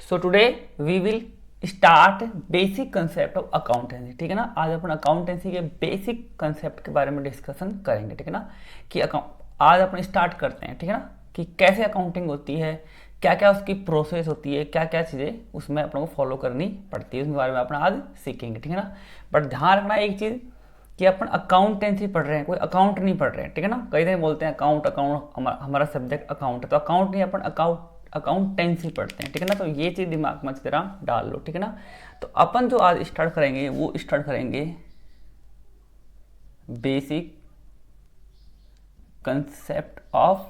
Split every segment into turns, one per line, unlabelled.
So today we will start basic concept of accountancy. ठीक है ना, आज अपन अकाउंटेंसी के बेसिक कंसेप्ट के बारे में डिस्कशन करेंगे। ठीक है ना, कि आज अपन स्टार्ट करते हैं। ठीक है ना, कि कैसे अकाउंटिंग होती है, क्या क्या उसकी प्रोसेस होती है, क्या क्या चीज़ें उसमें अपन को फॉलो करनी पड़ती है, उसके बारे में अपन आज सीखेंगे। ठीक है ना, बट ध्यान रखना एक चीज़ कि अपन अकाउंटेंसी पढ़ रहे हैं, कोई अकाउंट नहीं पढ़ रहे हैं। ठीक है ना, कई दिन बोलते हैं अकाउंट अकाउंट हमारा सब्जेक्ट अकाउंट है, तो अकाउंट नहीं, अपन अकाउंटेंसी पढ़ते हैं। ठीक है ना, तो ये चीज़ दिमाग में अच्छी तरह डाल लो। ठीक है ना, तो अपन जो आज स्टार्ट करेंगे वो स्टार्ट करेंगे बेसिक कंसेप्ट ऑफ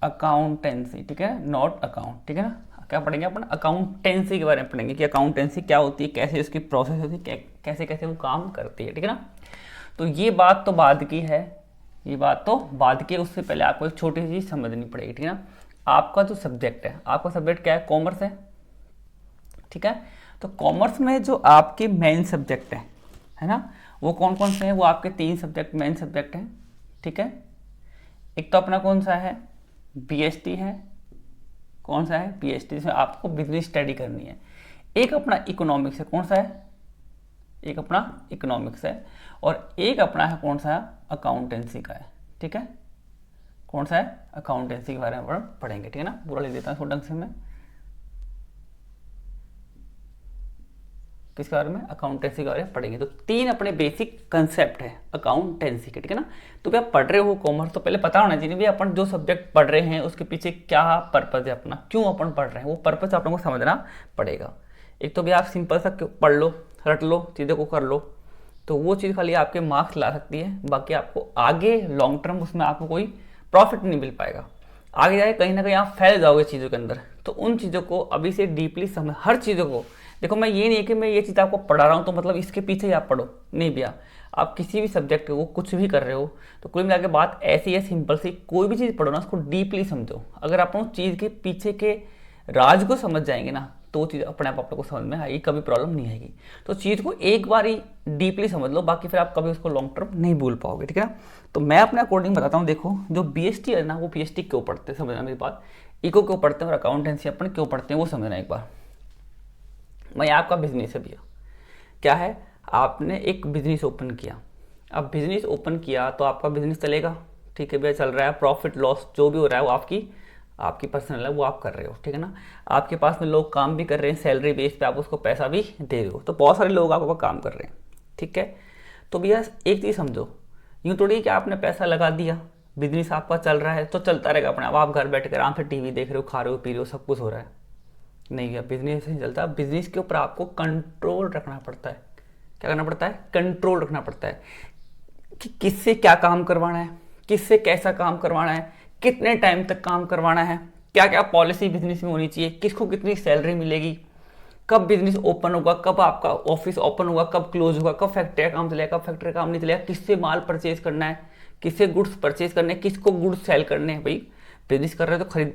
अकाउंटेंसी। ठीक है, नॉट अकाउंट। ठीक है ना, क्या पढ़ेंगे अपन अकाउंटेंसी के बारे में पढ़ेंगे कि अकाउंटेंसी क्या होती है, कैसे इसकी प्रोसेस होती है, कैसे कैसे वो काम करती है। ठीक है ना, तो ये बात तो बाद की है, ये बात तो बाद की है। उससे पहले आपको एक छोटी सी चीज समझनी पड़ेगी। ठीक है ना, आपका जो सब्जेक्ट है, आपका सब्जेक्ट क्या है, कॉमर्स है। ठीक है, तो कॉमर्स में जो आपके मेन सब्जेक्ट है ना, वो कौन कौन से हैं, वो आपके 3 सब्जेक्ट मेन सब्जेक्ट हैं। ठीक है, एक तो अपना कौन सा है, बीएसटी है। कौन सा है, बीएसटी, जिसमें आपको बिजनेस स्टडी करनी है। एक अपना इकोनॉमिक्स है, कौन सा है, एक अपना इकोनॉमिक्स है, और एक अपना है कौन सा, अकाउंटेंसी का है। ठीक है, कौन सा है, अकाउंटेंसी के बारे में पढ़ेंगे। ठीक है ना, पूरा लिख देता हूँ ढंग से मैं, किसके बारे में, अकाउंटेंसी के बारे में पढ़ेंगे। तो 3 अपने बेसिक कंसेप्ट है अकाउंटेंसी के। ठीक है ना, तो क्या पढ़ रहे हो कॉमर्स, तो पहले पता होना चाहिए भी अपन जो सब्जेक्ट पढ़ रहे हैं उसके पीछे क्या पर्पज है अपना, क्यों अपन पढ़ रहे हैं, वो पर्पज आप लोगों को समझना पड़ेगा। एक तो भी आप सिंपल सा पढ़ लो, रट लो, चीज़ों को कर लो, तो वो चीज़ खाली आपके मार्क्स ला सकती है, बाकी आपको आगे लॉन्ग टर्म उसमें आपको कोई प्रॉफिट नहीं मिल पाएगा। आगे जाके कहीं ना कहीं आप फैल जाओगे चीज़ों के अंदर। तो उन चीज़ों को अभी से डीपली समझ, हर चीज़ों को देखो। मैं ये नहीं है कि मैं ये चीज़ आपको पढ़ा रहा हूँ तो मतलब इसके पीछे ही आप पढ़ो, नहीं भैया। आप किसी भी सब्जेक्ट को कुछ भी कर रहे हो तो कुल मिला के बात ऐसी है, सिंपल सी, कोई भी चीज़ पढ़ो ना उसको डीपली समझो। अगर आप उस चीज़ के पीछे के राज को समझ जाएंगे ना तो वो चीज़ अपने आप लोग को समझ में आएगी, कभी प्रॉब्लम नहीं आएगी। तो चीज़ को एक बार ही डीपली समझ लो, बाकी फिर आप कभी उसको लॉन्ग टर्म नहीं भूल पाओगे। ठीक है, तो मैं अपने अकॉर्डिंग बताता हूँ। देखो, जो बीएसटी है ना, वो बीएसटी क्यों पढ़ते हैं, समझना मेरी बात। इको क्यों पढ़ते हैं और अकाउंटेंसी अपन क्यों पढ़ते हैं वो समझना एक बार। मैं आपका बिजनेस है भैया, क्या है, आपने एक बिजनेस ओपन किया। अब बिजनेस ओपन किया तो आपका बिजनेस चलेगा, ठीक है भैया, चल रहा है, प्रॉफिट लॉस जो भी हो रहा है वो आपकी पर्सनल है, वो आप कर रहे हो। ठीक है ना, आपके पास में लोग काम भी कर रहे हैं, सैलरी बेस पे आप उसको पैसा भी दे रहे हो, तो बहुत सारे लोग आपका काम कर रहे हैं। ठीक है, तो भैया एक चीज़ समझो, यूँ थोड़ी कि आपने पैसा लगा दिया, बिजनेस आपका चल रहा है तो चलता रहेगा अपने आप घर बैठ कर आराम से टीवी देख रहे हो, खा रहे हो, पी रहे हो, सब कुछ हो रहा है। नहीं भैया, बिजनेस नहीं चलता। बिजनेस के ऊपर आपको कंट्रोल रखना पड़ता है। क्या करना पड़ता है, कंट्रोल रखना पड़ता है कि किससे क्या काम करवाना है, किससे कैसा काम करवाना है, कितने टाइम तक काम करवाना है, क्या क्या पॉलिसी बिजनेस में होनी चाहिए, किसको कितनी सैलरी मिलेगी, कब बिजनेस ओपन होगा, कब आपका ऑफिस ओपन होगा, कब क्लोज होगा, कब फैक्ट्री का काम चलेगा, कब फैक्ट्री का काम नहीं चलेगा, किससे माल परचेज करना है, किससे गुड्स परचेज करने हैं, किसको गुड्स सेल करने हैं। भाई बिजनेस कर रहे हो तो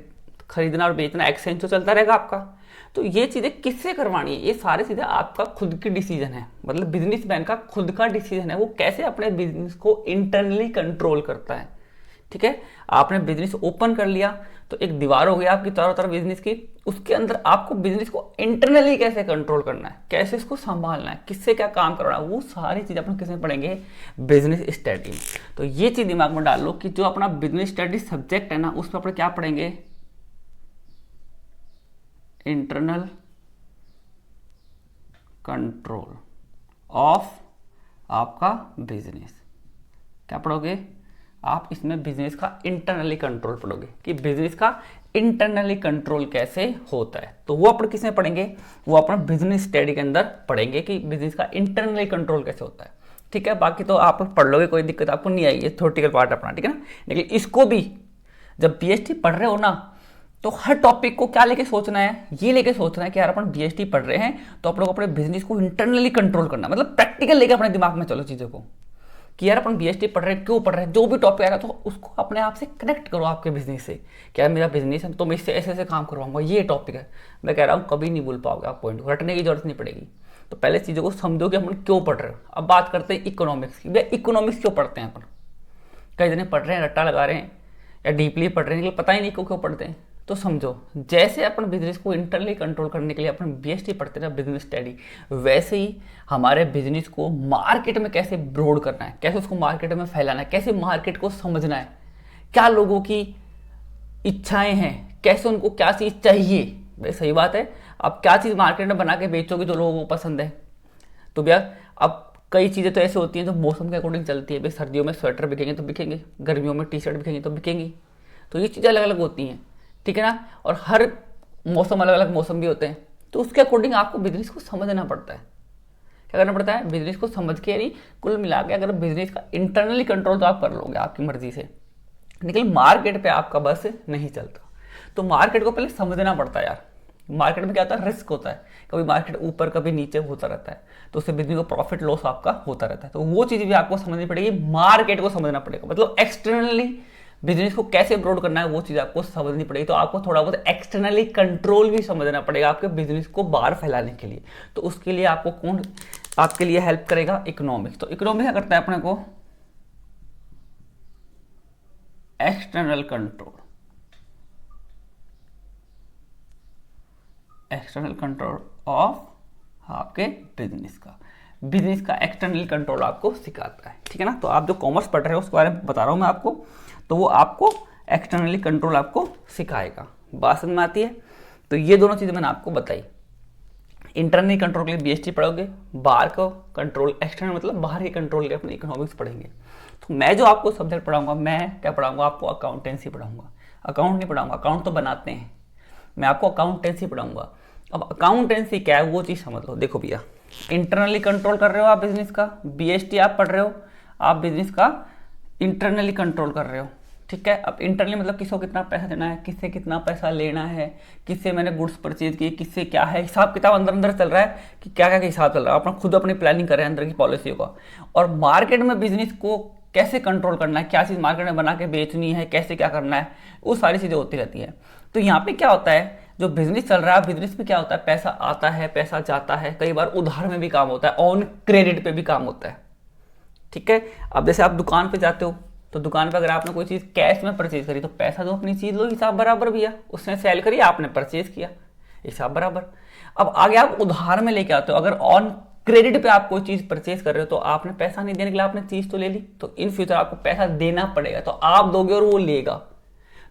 खरीदना और बेचना, एक्सचेंज तो चलता रहेगा आपका। तो ये चीज़ें किससे करवानी है, ये सारी चीज़ें आपका खुद की डिसीजन है, मतलब बिजनेसमैन का खुद का डिसीजन है, वो कैसे अपने बिजनेस को इंटरनली कंट्रोल करता है। ठीक है, आपने बिजनेस ओपन कर लिया तो एक दीवार हो गई आपकी चारों तरफ बिजनेस की, उसके अंदर आपको बिजनेस को इंटरनली कैसे कंट्रोल करना है, कैसे इसको संभालना है, किससे क्या काम करना है, वो सारी चीज़ अपन किस में पढ़ेंगे, बिजनेस स्टडी में। तो ये चीज़ दिमाग में डाल लो कि जो अपना बिजनेस स्टडी सब्जेक्ट है ना, उस पर अपन क्या पढ़ेंगे, इंटरनल कंट्रोल ऑफ आपका बिजनेस। क्या पढ़ोगे आप इसमें, बिजनेस का इंटरनली कंट्रोल पढ़ोगे कि बिजनेस का इंटरनली कंट्रोल कैसे होता है। तो वो अपन किस में पढ़ेंगे, वो अपन बिजनेस स्टडी के अंदर पढ़ेंगे कि बिजनेस का इंटरनली कंट्रोल कैसे होता है। ठीक है, बाकी तो आप पढ़ लोगे, कोई दिक्कत आपको नहीं आएगी, थ्योरेटिकल पार्ट अपना। ठीक है ना, लेकिन इसको भी जब बीएसटी पढ़ रहे हो ना, तो हर टॉपिक को क्या लेके सोचना है, ये लेके सोचना है कि यार अपन बीएसटी पढ़ रहे हैं तो आप लोग अपने बिजनेस को इंटरनली कंट्रोल करना, मतलब प्रैक्टिकल लेके अपने दिमाग में चलो चीज़ों को कि यार अपन बीएसटी पढ़ रहे हैं, क्यों पढ़ रहे हैं, जो भी टॉपिक आएगा तो उसको अपने आप से कनेक्ट करो आपके बिजनेस से। क्या मेरा बिजनेस है तो मैं इससे ऐसे ऐसे काम करवाऊंगा, ये टॉपिक है। मैं कह रहा हूँ कभी नहीं भूल पाओगे आप पॉइंट को, रटने की जरूरत नहीं पड़ेगी। तो पहले चीज़ों को समझो कि अपन क्यों पढ़ रहे हो। अब बात करते हैं इकोनॉमिक्स की। भैया इकोनॉमिक्स क्यों पढ़ते हैं अपन, कई जने पढ़ रहे हैं, रट्टा लगा रहे हैं या डीपली पढ़ रहे हैं, लेकिन पता ही नहीं क्यों पढ़ते हैं। तो समझो, जैसे अपन बिजनेस को इंटरनली कंट्रोल करने के लिए अपन बीएसटी पढ़ते ना, बिजनेस स्टडी, वैसे ही हमारे बिजनेस को मार्केट में कैसे ब्रॉड करना है, कैसे उसको मार्केट में फैलाना है, कैसे मार्केट को समझना है, क्या लोगों की इच्छाएं हैं, कैसे उनको क्या चीज़ चाहिए। भाई सही बात है, आप क्या चीज़ मार्केट में बना के बेचोगे जो लोगों को पसंद है। तो भैया अब कई चीज़ें तो ऐसे होती हैं जो मौसम के अकॉर्डिंग चलती है। भाई सर्दियों में स्वेटर बिकेंगे तो बिकेंगे, गर्मियों में टी शर्ट बिकेंगे तो बिकेंगी। तो ये चीज़ें अलग अलग होती हैं, ठीक है ना। और हर मौसम अलग अलग मौसम भी होते हैं, तो उसके अकॉर्डिंग आपको बिजनेस को समझना पड़ता है। क्या करना पड़ता है, बिजनेस को समझ के, यानी कुल मिला के अगर बिजनेस का इंटरनली कंट्रोल तो आप कर लोगे आपकी मर्जी से, लेकिन मार्केट पे आपका बस नहीं चलता। तो मार्केट को पहले समझना पड़ता है यार। मार्केट में क्या होता है, रिस्क होता है, कभी मार्केट ऊपर कभी नीचे होता रहता है, तो उससे बिजनेस को प्रॉफिट लॉस आपका होता रहता है। तो वो चीज़ भी आपको समझनी पड़ेगी, मार्केट को समझना पड़ेगा, मतलब एक्सटर्नली बिजनेस को कैसे ब्रॉड करना है वो चीज़ आपको समझनी पड़ेगी। तो आपको थोड़ा बहुत एक्सटर्नली कंट्रोल भी समझना पड़ेगा आपके बिजनेस को बाहर फैलाने के लिए। तो उसके लिए आपको कौन आपके लिए हेल्प करेगा, इकोनॉमिक्स। तो इकोनॉमिक्स क्या करता है अपने को, external control, external control of आपके बिजनेस का एक्सटर्नल कंट्रोल आपको सिखाता है, ठीक है ना। तो आप जो कॉमर्स पढ़ रहे हो उसके बारे में बता रहा हूँ मैं आपको, तो वो आपको एक्सटर्नली कंट्रोल आपको सिखाएगा। बात समझ में आती है। तो ये दोनों चीज़ें मैंने आपको बताई। इंटरनल कंट्रोल के लिए बीएसटी पढ़ोगे, बाहर का कंट्रोल, एक्सटर्नल मतलब बाहर के कंट्रोल के लिए अपने इकोनॉमिक्स पढ़ेंगे। तो मैं जो आपको सब्जेक्ट पढ़ाऊंगा, मैं क्या पढ़ाऊंगा आपको, अकाउंटेंसी पढ़ाऊंगा। अकाउंट नहीं पढ़ाऊंगा, अकाउंट तो बनाते हैं, मैं आपको अकाउंटेंसी पढ़ाऊंगा। अब अकाउंटेंसी क्या है वो चीज़ समझ लो। देखो भैया, इंटरनली कंट्रोल कर रहे हो आप बिजनेस का, बीएसटी आप पढ़ रहे हो, आप बिजनेस का इंटरनली कंट्रोल कर रहे हो, ठीक है। अब इंटरनली मतलब किसको कितना पैसा देना है, किससे कितना पैसा लेना है, किससे मैंने गुड्स परचेज किए, किससे क्या है, हिसाब किताब अंदर अंदर चल रहा है कि क्या क्या हिसाब चल रहा है, अपना खुद अपनी प्लानिंग कर रहे हैं अंदर की पॉलिसियों का। और मार्केट में बिजनेस को कैसे कंट्रोल करना है, क्या चीज़ मार्केट में बना के बेचनी है, कैसे क्या करना है, वो सारी चीज़ें होती रहती है। तो यहाँ पे क्या होता है, जो बिजनेस चल रहा है, बिजनेस में क्या होता है, पैसा आता है, पैसा जाता है, कई बार उधार में भी काम होता है, ऑन क्रेडिट पे भी काम होता है, ठीक है। अब जैसे आप दुकान पे जाते हो, तो दुकान पे अगर आपने कोई चीज़ कैश में परचेज करी तो पैसा दो, अपनी चीज़ लो, हिसाब बराबर भैया, उसने सेल करी, आपने परचेज किया, हिसाब बराबर। अब आगे आप उधार में लेके आते हो, अगर ऑन क्रेडिट पे आप कोई चीज़ परचेज कर रहे हो तो आपने पैसा नहीं देने के लिए आपने चीज़ तो ले ली, तो इन फ्यूचर आपको पैसा देना पड़ेगा, तो आप दोगे और वो लेगा,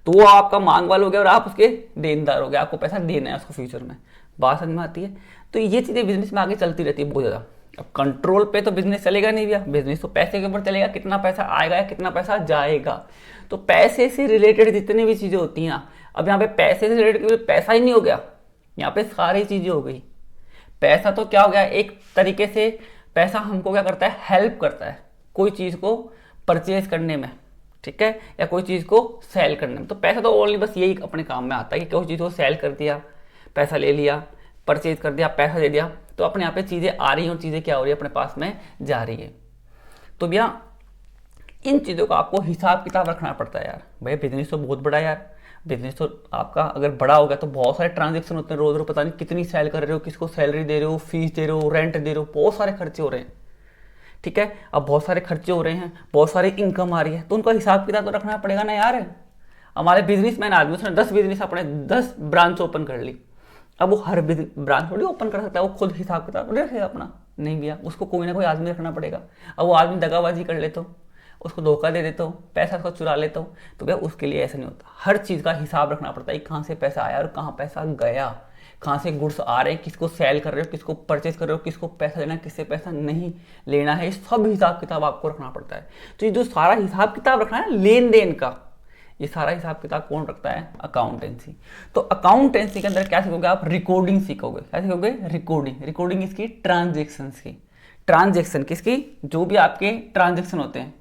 तो वो आपका मांग वाला हो गया और आप उसके देनदार हो गए, आपको पैसा देना है उसको फ्यूचर में। बात समझ में आती है। तो ये चीज़ें बिजनेस में आगे चलती रहती है बहुत ज़्यादा। अब कंट्रोल पे तो बिजनेस चलेगा नहीं भैया, बिजनेस तो पैसे के ऊपर चलेगा, कितना पैसा आएगा या कितना पैसा जाएगा। तो पैसे से रिलेटेड जितनी भी चीज़ें होती हैं ना, अब यहाँ पे पैसे से रिलेटेड पैसा ही नहीं हो गया, यहाँ पे सारी चीज़ें हो गई। पैसा तो क्या हो गया, एक तरीके से पैसा हमको क्या करता है, हेल्प करता है कोई चीज़ को परचेज करने में, ठीक है, या कोई चीज़ को सेल करने में। तो पैसा तो ओनली बस यही अपने काम में आता है कि कोई चीज़ को सेल कर दिया, पैसा ले लिया, परचेज कर दिया, पैसा दे दिया, तो अपने यहाँ पे चीज़ें आ रही हैं और चीज़ें क्या हो रही है, अपने पास में जा रही है। तो भैया इन चीज़ों का आपको हिसाब किताब रखना पड़ता है यार। भाई बिजनेस तो बहुत बड़ा है यार, बिजनेस तो आपका अगर बड़ा हो गया तो बहुत सारे ट्रांजेक्शन होते हैं, रोज रोज पता नहीं कितनी सेल कर रहे हो, किसको सैलरी दे रहे हो, फीस दे रहे हो, रेंट दे रहे हो, बहुत सारे खर्चे हो रहे हैं, ठीक है। अब बहुत सारे खर्चे हो रहे हैं, बहुत सारी इनकम आ रही है, तो उनका हिसाब किताब तो रखना पड़ेगा ना यार। हमारे बिजनेसमैन आदमी, उसने 10 बिजनेस अपने 10 ब्रांच ओपन कर ली, अब वो हर ब्रांच थोड़ी ओपन कर सकता है, वो खुद हिसाब किताब रखेगा अपना, नहीं भैया, उसको कोई ना कोई आदमी रखना पड़ेगा। अब वो आदमी दगाबाजी कर लेता हूँ, उसको धोखा दे देता हूँ, पैसा उसको चुरा लेता हूँ, तो भैया उसके लिए ऐसा नहीं होता। हर चीज़ का हिसाब रखना पड़ता है, कहाँ से पैसा आया और कहाँ पैसा गया, कहाँ से गुड्स आ रहे हैं, किसको सेल कर रहे हो, किसको परचेज कर रहे हो, किसको पैसा देना है, किससे पैसा नहीं लेना है, सब हिसाब किताब आपको रखना पड़ता है। तो ये जो सारा हिसाब किताब रखना है लेन देन का, ये सारा हिसाब किताब कौन रखता है, अकाउंटेंसी। तो अकाउंटेंसी के अंदर क्या सीखोगे आप, रिकॉर्डिंग सीखोगे। क्या सीखोगे, रिकॉर्डिंग। रिकॉर्डिंग इसकी ट्रांजेक्शन की, ट्रांजेक्शन किसकी, जो भी आपके ट्रांजेक्शन होते हैं,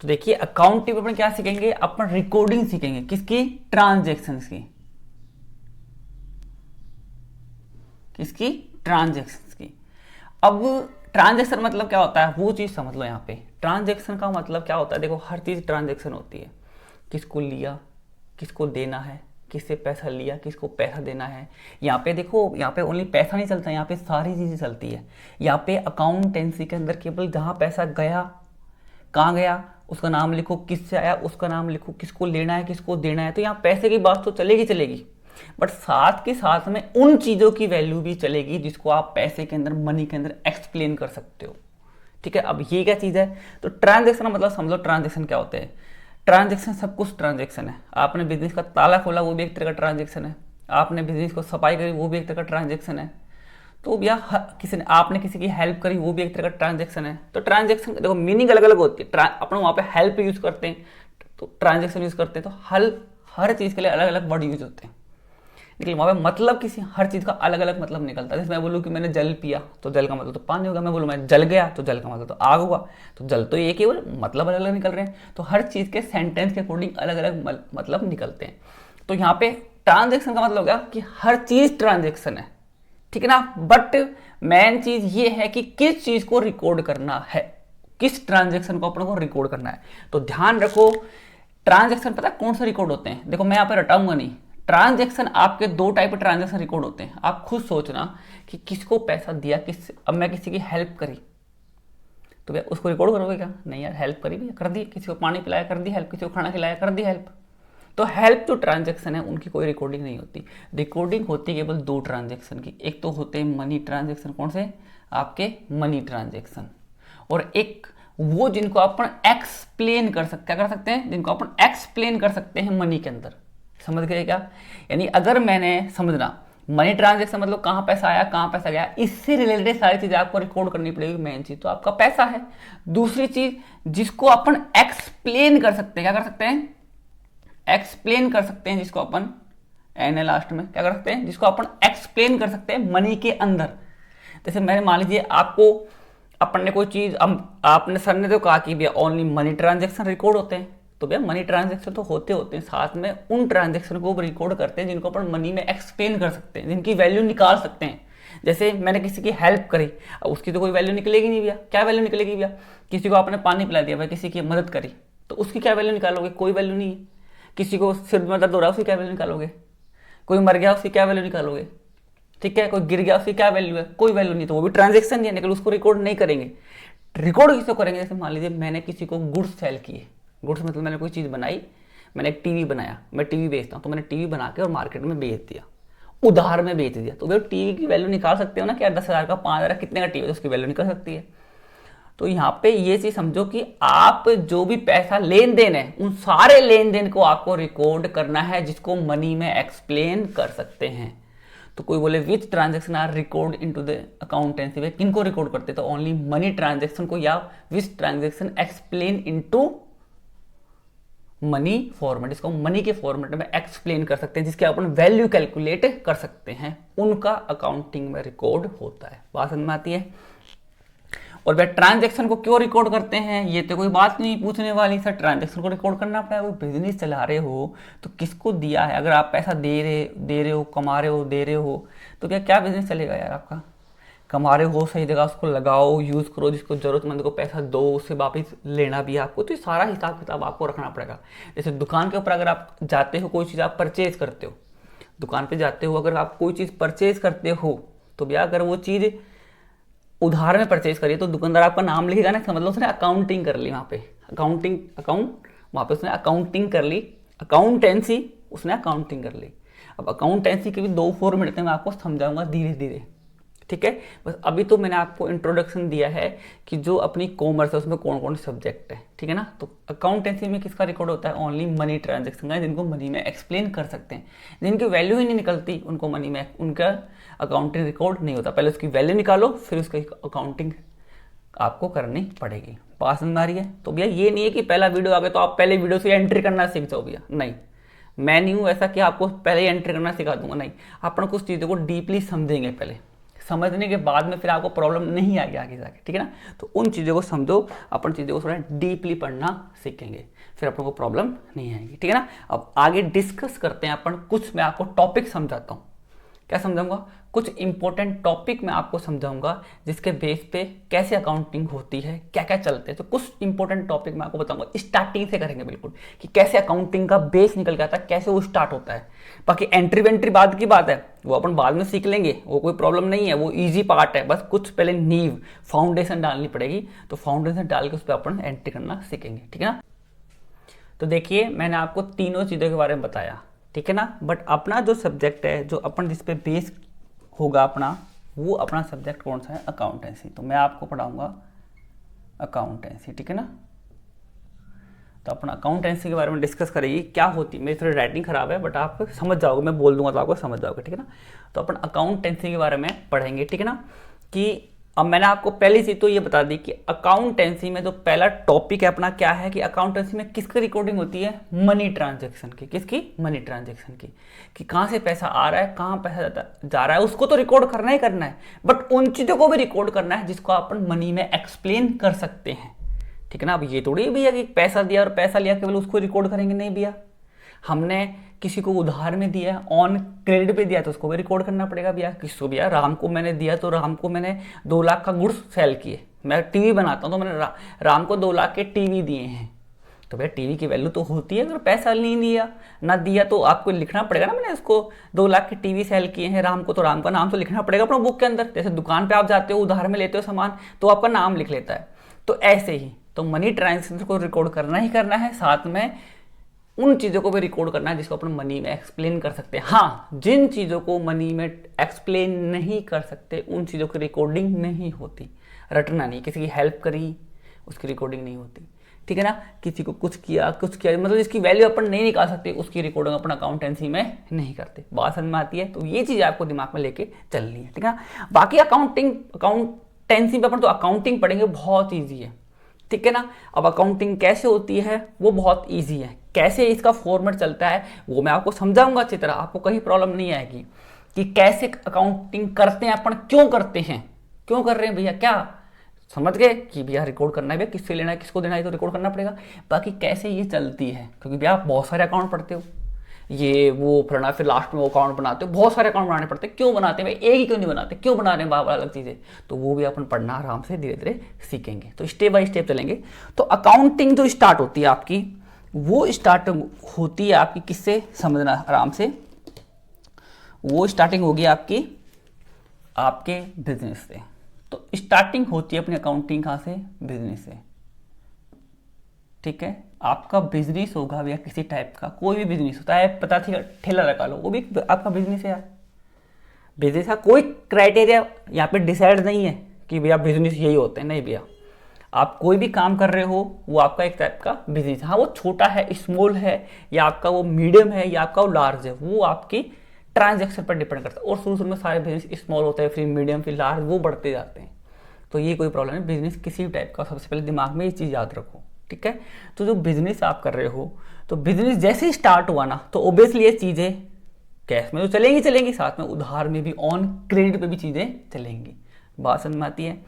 तो देखिए अकाउंटिंग में अपन क्या सीखेंगे, अपन रिकॉर्डिंग सीखेंगे किसकी, ट्रांजैक्शंस की, किसकी, ट्रांजैक्शंस की। अब ट्रांजैक्शन मतलब क्या होता है वो चीज समझ लो। यहाँ पे ट्रांजैक्शन का मतलब क्या होता है, देखो हर चीज ट्रांजैक्शन होती है। किसको लिया, किसको देना है, किससे पैसा लिया, किसको पैसा देना है। यहाँ पे देखो, यहाँ पे ओनली पैसा नहीं चलता, यहाँ पे सारी चीजें चलती है। यहाँ पे अकाउंटेंसी के अंदर केवल जहाँ पैसा गया, कहाँ गया, उसका नाम लिखो, किससे आया उसका नाम लिखो, किसको लेना है, किसको देना है। तो यहाँ पैसे की बात तो चलेगी चलेगी, बट साथ के साथ में उन चीजों की वैल्यू भी चलेगी जिसको आप पैसे के अंदर, मनी के अंदर एक्सप्लेन कर सकते हो। ठीक है, अब ये क्या चीज है, तो ट्रांजेक्शन मतलब समझो ट्रांजेक्शन क्या होते हैं। ट्रांजेक्शन सब कुछ ट्रांजेक्शन है। आपने बिजनेस का ताला खोला वो भी एक तरह का ट्रांजेक्शन है, आपने बिजनेस को सफाई करी वो भी एक तरह का ट्रांजेक्शन है। तो भैया किसी ने, आपने किसी की हेल्प करी वो भी एक तरह का ट्रांजेक्शन है। तो ट्रांजेक्शन देखो मीनिंग अलग अलग होती है। अपन वहाँ पे हेल्प यूज करते हैं तो ट्रांजेक्शन यूज करते हैं, तो हर चीज़ के लिए अलग अलग वर्ड यूज होते हैं। लेकिन वहाँ पे मतलब किसी हर चीज़ का अलग अलग मतलब निकलता है। जैसे मैं बोलूँ कि मैंने जल पिया तो जल का मतलब तो पानी होगा, मैं बोलूँ मैं जल गया तो जल का मतलब तो आग होगा। तो जल तो एक ही, मतलब अलग अलग निकल रहे हैं। तो हर चीज़ के सेंटेंस के अकॉर्डिंग अलग अलग मतलब निकलते हैं। तो यहाँ पे ट्रांजेक्शन का मतलब हो गया कि हर चीज़ ट्रांजेक्शन है, ठीक है ना। बट मेन चीज ये है कि किस चीज को रिकॉर्ड करना है, किस ट्रांजेक्शन को अपन को रिकॉर्ड करना है। तो ध्यान रखो ट्रांजेक्शन पता है कौन से रिकॉर्ड होते हैं। देखो मैं यहाँ पे रटाऊंगा नहीं। ट्रांजेक्शन आपके दो टाइप के ट्रांजेक्शन रिकॉर्ड होते हैं। आप खुद सोचना कि किसको पैसा दिया, अब मैं किसी की हेल्प करी तो भैया उसको रिकॉर्ड करोगे क्या, नहीं यार हेल्प करी भैया कर दी, किसी को पानी पिलाया कर दी हेल्प, किसी को खाना खिलाया कर दी हेल्प। तो हेल्प जो ट्रांजेक्शन है उनकी कोई रिकॉर्डिंग नहीं होती। रिकॉर्डिंग होती है केवल दो ट्रांजेक्शन की। एक तो होते हैं मनी ट्रांजेक्शन, कौन से, आपके मनी ट्रांजेक्शन, और एक वो जिनको अपन एक्सप्लेन कर सकते हैं, क्या कर सकते हैं, जिनको अपन एक्सप्लेन कर सकते हैं मनी के अंदर। समझ गए क्या, यानी अगर मैंने समझना मनी ट्रांजेक्शन मतलब कहाँ पैसा आया कहाँ पैसा गया, इससे रिलेटेड सारी चीजें आपको रिकॉर्ड करनी पड़ेगी। मेन चीज तो आपका पैसा है। दूसरी चीज जिसको अपन एक्सप्लेन कर सकते हैं, क्या कर सकते हैं, एक्सप्लेन कर सकते हैं, जिसको अपन एन लास्ट में क्या कर सकते हैं, जिसको अपन एक्सप्लेन कर सकते हैं मनी के अंदर। जैसे मैंने मान लीजिए आपको, अपन ने कोई चीज, आपने सर ने तो कहा कि भैया ओनली मनी ट्रांजेक्शन रिकॉर्ड होते हैं, तो भैया मनी ट्रांजेक्शन तो होते हैं, साथ में उन ट्रांजेक्शन को रिकॉर्ड करते हैं जिनको अपन मनी में एक्सप्लेन कर सकते हैं, जिनकी वैल्यू निकाल सकते हैं। जैसे मैंने किसी की हेल्प करी, अब उसकी तो कोई वैल्यू निकलेगी नहीं भैया। क्या वैल्यू निकलेगी भैया, किसी को आपने पानी पिला दिया, भाई किसी की मदद करी, तो उसकी क्या वैल्यू निकालोगे, कोई वैल्यू नहीं है। किसी को सिर में दर्द हो रहा है उसकी क्या वैल्यू निकालोगे, कोई मर गया उसकी क्या वैल्यू निकालोगे, ठीक है, कोई गिर गया उसकी क्या वैल्यू है, कोई वैल्यू नहीं। तो वो भी ट्रांजेक्शन नहीं है, लेकिन उसको रिकॉर्ड नहीं करेंगे। रिकॉर्ड किसको करेंगे, जैसे मान लीजिए मैंने किसी को गुड्स सेल किए, गुड्स मतलब मैंने कोई चीज़ बनाई, मैंने एक टीवी बनाया, मैं टीवी बेचता हूँ, तो मैंने टीवी बना के और मार्केट में बेच दिया, उधार में बेच दिया, तो वो टीवी की वैल्यू निकाल सकते हो ना, क्या 10,000 का 5,000 कितने का टीवी है, उसकी वैल्यू निकल सकती है। तो यहाँ पे ये चीज समझो कि आप जो भी पैसा लेन देन है उन सारे लेन देन को आपको रिकॉर्ड करना है, जिसको मनी में एक्सप्लेन कर सकते हैं। तो कोई बोले which transaction are record into the accountancy way, किनको रिकॉर्ड करते, तो ओनली मनी ट्रांजेक्शन को, या which transaction explain into money format, इसको मनी के फॉर्मेट में एक्सप्लेन कर सकते हैं, जिसके अपन वैल्यू कैलकुलेट कर सकते हैं, उनका अकाउंटिंग में रिकॉर्ड होता है। बात समझ में आती है। और वह ट्रांजैक्शन को क्यों रिकॉर्ड करते हैं, ये तो कोई बात नहीं पूछने वाली, सर ट्रांजैक्शन को रिकॉर्ड करना पड़ा है। वो बिजनेस चला रहे हो तो किसको दिया है, अगर आप पैसा दे रहे हो, कमा रहे हो, दे रहे हो, तो क्या बिजनेस चलेगा यार आपका। कमा रहे हो सही जगह उसको लगाओ, यूज करो, जिसको जरूरतमंद को पैसा दो, उससे वापस लेना भी आपको, तो ये सारा हिसाब किताब आपको रखना पड़ेगा। जैसे दुकान के ऊपर अगर आप जाते हो, कोई चीज़ आप परचेज करते हो, दुकान पे जाते हो, अगर आप कोई चीज़ परचेज करते हो, तो भैया अगर वो चीज़ उधार में परचेज करिए तो दुकानदार आपका नाम लिखेगा ना, समझ लो उसने अकाउंटिंग कर ली, वहाँ पे वहाँ पे उसने अकाउंटिंग कर ली, अकाउंटेंसी उसने अकाउंटिंग कर ली। अब अकाउंटेंसी के भी दो फॉर्मेट हैं, मैं आपको समझाऊंगा धीरे धीरे, ठीक है। बस अभी तो मैंने आपको इंट्रोडक्शन दिया है कि जो अपनी कॉमर्स है उसमें कौन कौन से सब्जेक्ट है, ठीक है ना। तो अकाउंटेंसी में किसका रिकॉर्ड होता है, ओनली मनी ट्रांजेक्शन का, जिनको मनी में एक्सप्लेन कर सकते हैं, जिनकी वैल्यू ही नहीं निकलती उनको मनी में उनका अकाउंटिंग रिकॉर्ड नहीं होता। पहले उसकी वैल्यू निकालो, फिर उसकी अकाउंटिंग आपको करनी पड़ेगी। बात समझ आ रही है। तो भैया ये नहीं है कि पहला वीडियो आ गया तो आप पहले वीडियो से एंट्री करना सीख जाओ, भैया नहीं, मैं नहीं हूँ ऐसा कि आपको पहले ही एंट्री करना सिखा दूंगा, नहीं, अपन कुछ चीज़ों को डीपली समझेंगे, पहले समझने के बाद में फिर आपको प्रॉब्लम नहीं आएगी आगे जाके, ठीक है ना। तो उन चीज़ों को समझो, अपन चीज़ों को थोड़ा डीपली पढ़ना सीखेंगे, फिर अपन को प्रॉब्लम नहीं आएगी, ठीक है ना। अब आगे डिस्कस करते हैं अपन, कुछ मैं आपको टॉपिक समझाता हूँ। क्या समझाऊंगा? कुछ इंपॉर्टेंट टॉपिक मैं आपको समझाऊंगा जिसके बेस पे कैसे अकाउंटिंग होती है, क्या क्या चलते हैं। तो कुछ इंपॉर्टेंट टॉपिक मैं आपको बताऊंगा, स्टार्टिंग से करेंगे बिल्कुल, कि कैसे अकाउंटिंग का बेस निकल के आता है, कैसे वो स्टार्ट होता है। बाकी एंट्री वेंट्री बाद की बात है, वो अपन बाद में सीख लेंगे, वो कोई प्रॉब्लम नहीं है, वो ईजी पार्ट है। बस कुछ पहले नींव फाउंडेशन डालनी पड़ेगी, तो फाउंडेशन डाल के उस पर अपन एंट्री करना सीखेंगे, ठीक है ना। तो देखिए, मैंने आपको तीनों चीज़ों के बारे में बताया, ठीक है ना। बट अपना जो सब्जेक्ट है, जो अपन जिस पे बेस होगा अपना, वो अपना सब्जेक्ट कौन सा है? अकाउंटेंसी। तो मैं आपको पढ़ाऊंगा अकाउंटेंसी, ठीक है ना। तो अपना अकाउंटेंसी के बारे में डिस्कस करेगी, क्या होती है। मेरी थोड़ी राइटिंग खराब है, बट आप समझ जाओगे, मैं बोल दूंगा तो आपको समझ जाओगे, ठीक है ना। तो अपन अकाउंटेंसी के बारे में पढ़ेंगे, ठीक है ना। कि अब मैंने आपको पहली चीज तो ये बता दी कि अकाउंटेंसी में जो पहला टॉपिक है अपना क्या है, कि अकाउंटेंसी में किसकी रिकॉर्डिंग होती है? मनी ट्रांजैक्शन की। किसकी? मनी ट्रांजैक्शन की, कि कहाँ से पैसा आ रहा है, कहाँ पैसा जा रहा है, उसको तो रिकॉर्ड करना ही करना है, बट उन चीज़ों को भी रिकॉर्ड करना है जिसको अपन मनी में एक्सप्लेन कर सकते हैं, ठीक है ना। अब ये थोड़ी भैया कि पैसा दिया और पैसा लिया केवल उसको रिकॉर्ड करेंगे, नहीं भैया। हमने किसी को उधार में दिया, ऑन क्रेडिट पे दिया, तो उसको भी रिकॉर्ड करना पड़ेगा भैया। किसको? भैया राम को मैंने दिया, तो राम को मैंने 2 लाख का गुड्स सेल किए। मैं टीवी बनाता हूँ, तो मैंने राम को 2 लाख के टीवी दिए हैं, तो भैया टीवी की वैल्यू तो होती है। अगर पैसा नहीं दिया ना दिया तो आपको लिखना पड़ेगा ना, मैंने इसको 2 लाख के टीवी सेल किए हैं राम को, तो राम का नाम तो लिखना पड़ेगा अपना बुक के अंदर। जैसे दुकान पे आप जाते हो, उधार में लेते हो सामान, तो आपका नाम लिख लेता है। तो ऐसे ही तो मनी ट्रांजेक्शन को रिकॉर्ड करना ही करना है, साथ में उन चीज़ों को भी रिकॉर्ड करना है जिसको अपन मनी में एक्सप्लेन कर सकते हैं। हाँ, जिन चीज़ों को मनी में एक्सप्लेन नहीं कर सकते उन चीज़ों की रिकॉर्डिंग नहीं होती। रटना नहीं, किसी की हेल्प करी उसकी रिकॉर्डिंग नहीं होती, ठीक है ना। किसी को कुछ किया मतलब जिसकी वैल्यू अपन नहीं निकाल सकते उसकी रिकॉर्डिंग अपन अकाउंटेंसी में नहीं करते। बात समझ में आती है? तो ये चीज़ आपको दिमाग में लेके चलनी है, ठीक है ना। बाकी अकाउंटेंसी में अपन तो अकाउंटिंग पढ़ेंगे, बहुत ईजी है, ठीक है ना। अब अकाउंटिंग कैसे होती है वो बहुत ईजी है, कैसे इसका फॉर्मेट चलता है वो मैं आपको समझाऊंगा अच्छी तरह, आपको कहीं प्रॉब्लम नहीं आएगी कि कैसे अकाउंटिंग करते हैं अपन, क्यों करते हैं, क्यों कर रहे हैं भैया, क्या समझ गए कि भैया रिकॉर्ड करना है भैया, किससे लेना है, किसको देना है, तो रिकॉर्ड करना पड़ेगा। बाकी कैसे ये चलती है, क्योंकि भैया आप बहुत सारे अकाउंट पढ़ते हो, ये वो फलाना, फिर लास्ट में वो अकाउंट बनाते हो, बहुत सारे अकाउंट बनाने पड़ते हैं। क्यों बनाते हैं भाई? एक ही क्यों नहीं बनाते, क्यों बना रहे हैं बार बार अलग चीज़ें? तो वो भी अपन पढ़ना आराम से धीरे धीरे सीखेंगे, तो स्टेप बाय स्टेप चलेंगे। तो अकाउंटिंग जो स्टार्ट होती है आपकी, वो स्टार्ट होती है आपकी किससे, समझना आराम से। वो स्टार्टिंग होगी आपकी आपके बिजनेस से। तो स्टार्टिंग होती है अपनी अकाउंटिंग कहाँ से? बिजनेस से, ठीक है। आपका बिजनेस होगा भैया किसी टाइप का, कोई भी बिजनेस होता है, पता थी ठेला लगा लो, वो भी आपका बिजनेस है यार। बिजनेस का कोई क्राइटेरिया यहाँ पे डिसाइड नहीं है कि भैया बिजनेस यही होते हैं, नहीं भैया। आप कोई भी काम कर रहे हो वो आपका एक टाइप का बिजनेस है। हाँ, वो छोटा है, स्मॉल है, या आपका वो मीडियम है, या आपका वो लार्ज है, वो आपकी ट्रांजेक्शन पर डिपेंड करता है। और शुरू शुरू में सारे बिजनेस स्मॉल होते हैं, फिर मीडियम, फिर लार्ज, वो बढ़ते जाते हैं। तो ये कोई प्रॉब्लम नहीं, बिजनेस किसी भी टाइप का, सबसे पहले दिमाग में ये चीज़ याद रखो, ठीक है। तो जो बिजनेस आप कर रहे हो, तो बिजनेस जैसे ही स्टार्ट हुआ ना, तो ओब्वियसली ये चीज़ें कैश में तो चलेंगी, साथ में उधार में भी, ऑन क्रेडिट पे भी चीज़ें चलेंगी। बात समझ में आती है?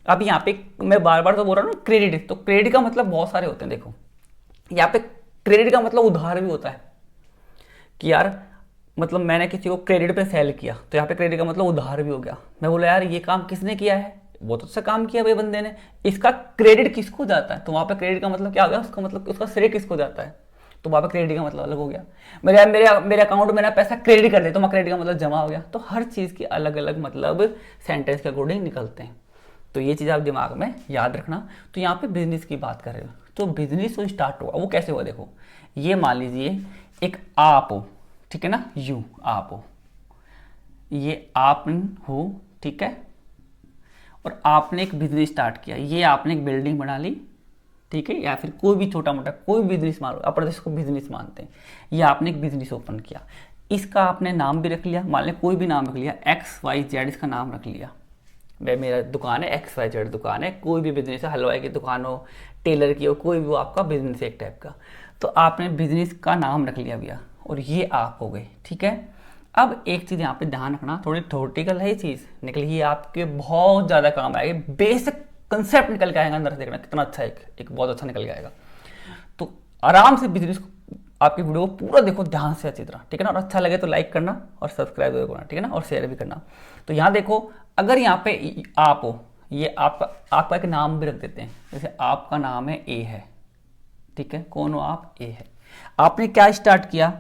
अब यहाँ पे मैं बार बार तो बोल रहा हूँ ना क्रेडिट, तो क्रेडिट का मतलब बहुत सारे होते हैं। देखो यहाँ पे क्रेडिट का मतलब उधार भी होता है, कि यार मतलब मैंने किसी को क्रेडिट पे सेल किया, तो यहाँ पे क्रेडिट का मतलब उधार भी हो गया। मैं बोला यार ये काम किसने किया है, बहुत अच्छा काम किया भाई बंदे ने, इसका क्रेडिट किसको जाता है, तो वहाँ पे क्रेडिट का मतलब क्या हो गया, उसका मतलब उसका श्रेय किसको जाता है, तो वहाँ पे क्रेडिट का मतलब अलग हो गया। मेरे अकाउंट में ना पैसा क्रेडिट कर दे, तो वहाँ क्रेडिट का मतलब जमा हो गया। तो हर चीज़ की अलग अलग मतलब सेंटेंस के अकॉर्डिंग निकलते हैं, तो ये चीज़ आप दिमाग में याद रखना। तो यहाँ पे बिजनेस की बात कर रहे हो, तो बिजनेस जो स्टार्ट हुआ वो कैसे हुआ? देखो ये मान लीजिए एक आप हो, ठीक है ना, यू आप हो, ये आप हो, ठीक है, और आपने एक बिजनेस स्टार्ट किया, ये आपने एक बिल्डिंग बना ली, ठीक है, या फिर कोई भी छोटा मोटा कोई बिजनेस मान लो, अपन इसको बिजनेस मानते हैं। ये आपने एक बिजनेस ओपन किया, इसका आपने नाम भी रख लिया, मान लें कोई भी नाम रख लिया, XYZ इसका नाम रख लिया। भाई मेरा दुकान है, XYZ दुकान है, कोई भी बिजनेस है, हलवाई की दुकान हो, टेलर की हो, कोई भी वो आपका बिजनेस है एक टाइप का। तो आपने बिजनेस का नाम रख लिया भैया, और ये आप हो गए, ठीक है। अब एक चीज़ यहाँ पे ध्यान रखना, थोड़ी थ्योरेटिकल है ये चीज़, निकलिए आपके बहुत ज़्यादा काम आएगी, बेसिक कंसेप्ट निकल के आएगा अंदर से, देखना कितना अच्छा एक बहुत अच्छा निकल के आएगा। तो आराम से बिजनेस को, आपकी वीडियो को पूरा देखो ध्यान से अच्छी तरह, ठीक है ना। और अच्छा लगे तो लाइक करना और सब्सक्राइब जरूर करना, ठीक है ना, और शेयर भी करना। तो यहाँ देखो, अगर यहाँ पे आप हो, ये आपका एक नाम भी रख देते हैं, जैसे आपका नाम है ए है, ठीक है, कौन हो आप, ए है। आपने क्या स्टार्ट किया,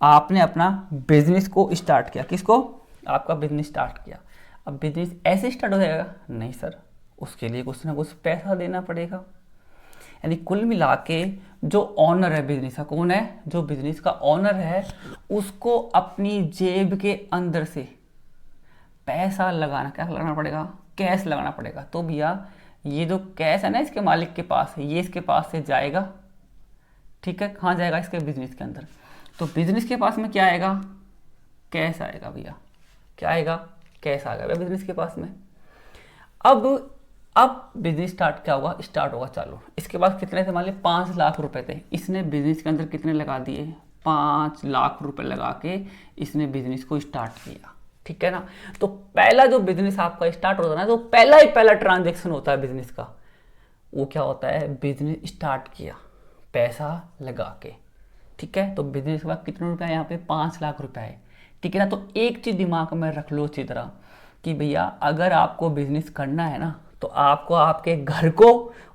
आपने अपना बिजनेस को स्टार्ट किया, किसको, आपका बिजनेस स्टार्ट किया। अब बिजनेस ऐसे स्टार्ट हो जाएगा, नहीं सर, उसके लिए कुछ ना कुछ पैसा देना पड़ेगा। यानी कुल मिला के जो ऑनर है बिजनेस का, कौन है, जो बिजनेस का ऑनर है, उसको अपनी जेब के अंदर से पैसा लगाना, क्या लगाना पड़ेगा, कैश लगाना पड़ेगा। तो भैया ये जो कैश है ना इसके मालिक के पास है, ये इसके पास से जाएगा, ठीक है, कहाँ जाएगा, इसके बिजनेस के अंदर। तो बिजनेस के पास में क्या आएगा, कैश आएगा भैया, क्या आएगा, कैश आ गया बिजनेस के पास में। अब बिजनेस स्टार्ट क्या होगा, स्टार्ट होगा चालू। इसके पास कितने थे, मान लीजिए 5 लाख रुपए थे, इसने बिजनेस के अंदर कितने लगा दिए, 5 लाख रुपए लगा के इसने बिजनेस को स्टार्ट किया, ठीक है ना। तो पहला जो बिजनेस आपका स्टार्ट होता है ना, तो पहला ट्रांजेक्शन होता है बिजनेस का, वो क्या होता है, बिजनेस स्टार्ट किया पैसा लगा के, ठीक है। तो बिजनेस के बाद कितने रुपए यहाँ पे, 5 लाख रुपए है, ठीक है ना। तो एक चीज दिमाग में रख लो अच्छी तरह कि भैया अगर आपको बिजनेस करना है ना, तो आपको आपके घर को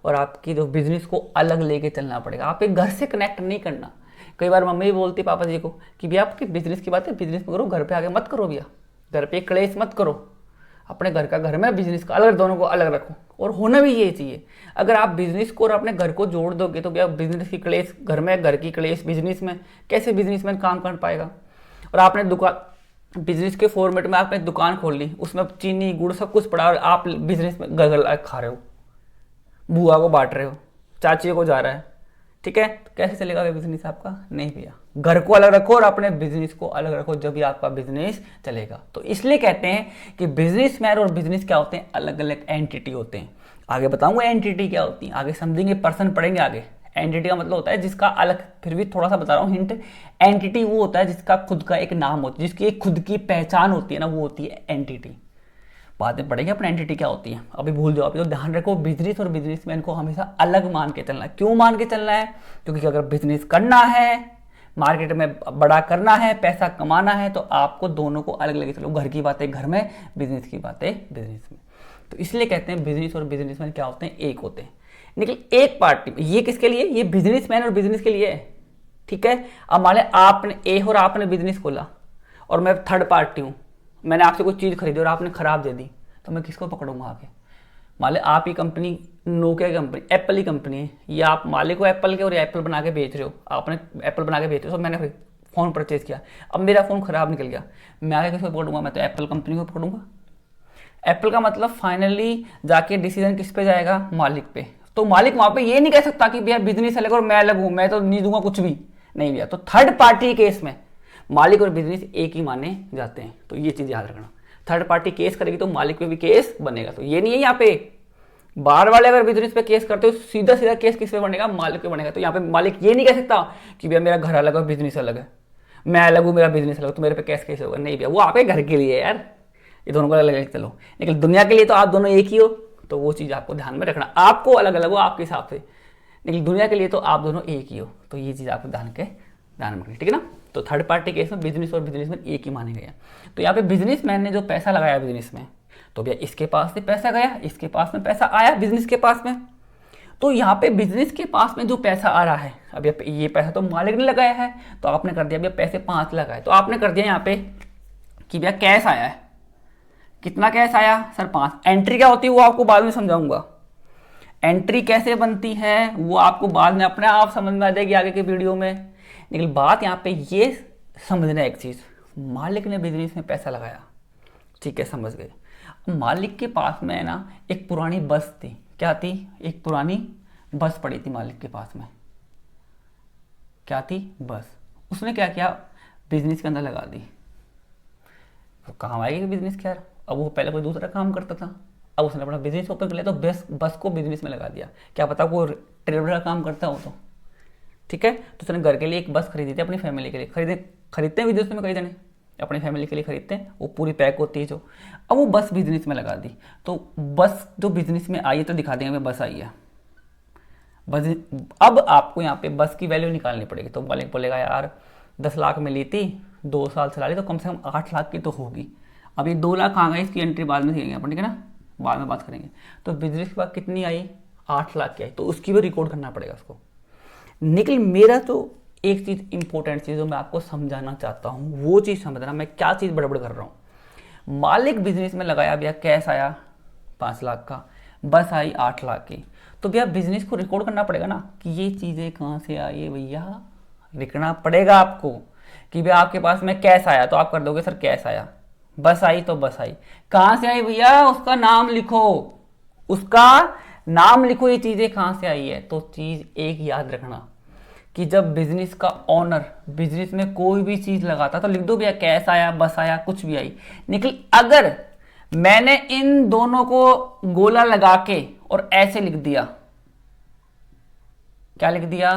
और आपकी जो बिजनेस को अलग लेके चलना पड़ेगा। आप एक घर से कनेक्ट नहीं करना। कई बार मम्मी भी बोलती पापा जी को कि भैया आपकी बिजनेस की बात है, बिजनेस में करो, घर पे आके मत करो भैया, घर पे क्लेश मत करो, अपने घर का घर में, बिजनेस का अलग, दोनों को अलग रखो। और होना भी ये चाहिए। अगर आप बिजनेस को और अपने घर को जोड़ दोगे तो भैया बिजनेस की क्लेश घर में, घर की क्लेश बिजनेस में, कैसे बिजनेसमैन काम कर पाएगा। और आपने दुकान, बिजनेस के फॉर्मेट में आपने दुकान खोल ली, उसमें चीनी गुड़ सब कुछ पड़ा और आप बिजनेस में घर खा रहे हो, बुआ को बांट रहे हो, चाची को जा रहा है, ठीक है, तो कैसे चलेगा बिजनेस आपका, नहीं भैया। घर को अलग रखो और अपने बिजनेस को अलग रखो, जब भी आपका बिजनेस चलेगा। तो इसलिए कहते हैं कि बिजनेसमैन और बिजनेस क्या होते हैं, अलग अलग एंटिटी होते हैं। आगे बताऊंगा एंटिटी क्या होती है, आगे समझेंगे, पर्सन पढ़ेंगे आगे। एंटिटी का मतलब होता है जिसका अलग, फिर भी थोड़ा सा बता रहा हूँ हिंट, एंटिटी वो होता है जिसका खुद का एक नाम होता है, जिसकी एक खुद की पहचान होती है ना, वो होती है एंटिटी। बाद में पढ़ेंगे अपने एंटिटी क्या होती है, अभी भूल जाओ। अभी तो ध्यान रखो, बिजनेस और बिजनेसमैन को हमेशा अलग मान के चलना है। क्यों मान के चलना है, क्योंकि अगर बिजनेस करना है, मार्केट में बड़ा करना है, पैसा कमाना है, तो आपको दोनों को अलग लेके चलो। घर की बातें घर में, बिजनेस की बातें बिजनेस में। तो इसलिए कहते हैं बिजनेस और बिजनेसमैन क्या होते हैं, एक होते हैं। लेकिन एक पार्टी, ये किसके लिए, ये बिजनेसमैन और बिजनेस के लिए है, ठीक है। अब मान लें आपने ए और आपने बिजनेस खोला और मैं थर्ड पार्टी हूं, मैंने आपसे कोई चीज खरीदी और आपने खराब दे दी, तो मैं किसको पकड़ूंगा आगे। मान लें आप ही कंपनी, नोकिया की कंपनी, एप्पल की कंपनी है, या आप मालिक हो एप्पल के और एप्पल बना के बेच रहे हो, आपने एप्पल बना के बेच रहे हो, तो मैंने फोन परचेज किया, अब मेरा फोन खराब निकल गया, मैं आगे किसको पकड़ूंगा, मैं तो एप्पल कंपनी को पकड़ूंगा। एप्पल का मतलब फाइनली जाके डिसीजन किस पे जाएगा, मालिक पे। तो मालिक वहां पे ये नहीं कह सकता कि भैया बिजनेस अलग और मैं अलग हूं, मैं तो नहीं दूंगा कुछ भी, नहीं भैया। तो थर्ड पार्टी केस में मालिक और बिजनेस एक ही माने जाते हैं, तो ये चीज याद रखना। थर्ड पार्टी केस करेगी तो मालिक पे भी केस बनेगा। तो ये नहीं है यहाँ पे बाहर वाले अगर बिजनेस पे केस करते हो, सीधा सीधा केस किस पे बनेगा, मालिक पे बनेगा। तो यहाँ पे मालिक ये नहीं कह सकता कि भैया मेरा घर अलग है, बिजनेस अलग है, मैं अलग हूँ, मेरा बिजनेस अलग, तो मेरे पे केस कैसे होगा, नहीं भैया, वो आपके घर के लिए है यार, ये दोनों को अलग अलग चलो। लेकिन दुनिया के लिए तो आप दोनों एक ही हो, तो वो चीज़ आपको ध्यान में रखना। आपको अलग अलग हो आपके हिसाब से, लेकिन दुनिया के लिए तो आप दोनों एक ही हो, तो ये चीज़ आपको ध्यान में रखनी, ठीक है ना। तो थर्ड पार्टी केस में बिजनेस और बिजनेसमैन एक ही माने गए। तो यहाँ पे बिजनेसमैन ने जो पैसा लगाया बिजनेस में, तो भैया इसके पास से पैसा गया, इसके पास में पैसा आया बिजनेस के पास में। तो यहाँ पे बिजनेस के पास में जो पैसा आ रहा है, अब ये पैसा तो मालिक ने लगाया है, तो आपने कर दिया भैया पैसे 5 लाख आए, तो आपने कर दिया यहाँ पे कि भैया कैश आया है। कितना कैश आया सर, 5। एंट्री क्या होती है वो आपको बाद में समझाऊंगा, एंट्री कैसे बनती है वो आपको बाद में अपने आप समझ में आ जाएगी आगे के वीडियो में। लेकिन बात यहाँ पे ये समझना एक चीज, मालिक ने बिजनेस में पैसा लगाया, ठीक है, समझ गए। मालिक के पास में ना एक पुरानी बस थी, क्या थी, एक पुरानी बस पड़ी थी मालिक के पास में, क्या थी, बस। उसने क्या किया, बिजनेस के अंदर लगा दी। तो काम आएगी बिजनेस के यार, अब वो पहले कोई दूसरा काम करता था, अब उसने अपना बिजनेस ओपन कर लिया, तो बस को बिजनेस में लगा दिया। क्या पता वो ड्राइवर का काम करता हो, तो ठीक है। तो उसने घर के लिए एक बस खरीदी थी अपनी फैमिली के लिए, खरीदते हैं विदेश में कई जने, अपनी फैमिली के लिए खरीदते हैं, वो पूरी पैक होती है जो। अब वो बस बिजनेस में लगा दी, तो बस जो बिजनेस में आई है तो दिखा देंगे बस आई है बस। अब आपको यहाँ पे बस की वैल्यू निकालनी पड़ेगी, तो मालिक बोलेगा यार 10 लाख में ली थी, 2 साल चला ली, तो कम से कम 8 लाख की तो होगी। अब ये 2 लाख कहाँ गए, इसकी एंट्री बाद में देंगे अपन, ठीक है ना, बाद में बात करेंगे। तो बिजनेस के बाद कितनी आई, 8 लाख की आई, तो उसकी भी रिकॉर्ड करना पड़ेगा उसको। निकल मेरा तो एक चीज़ इंपॉर्टेंट चीज़ जो मैं आपको समझाना चाहता हूँ, वो चीज़ समझना, मैं क्या चीज़ बड़बड़ कर रहा हूँ। मालिक बिजनेस में लगाया भैया, कैश आया 5 लाख का, बस आई 8 लाख की, तो भैया बिजनेस को रिकॉर्ड करना पड़ेगा ना कि ये चीज़ें कहाँ से आई है भैया, लिखना पड़ेगा आपको कि भैया आपके पास में कैश आया, तो आप कर दोगे सर कैश आया, बस आई तो बस आई, कहाँ से आई भैया, उसका नाम लिखो, उसका नाम लिखो, ये चीज़ें कहाँ से आई है। तो चीज़ एक याद रखना कि जब बिजनेस का ओनर बिजनेस में कोई भी चीज़ लगाता तो लिख दो भैया कैश आया, बस आया, कुछ भी आई। निकल अगर मैंने इन दोनों को गोला लगा के और ऐसे लिख दिया, क्या लिख दिया,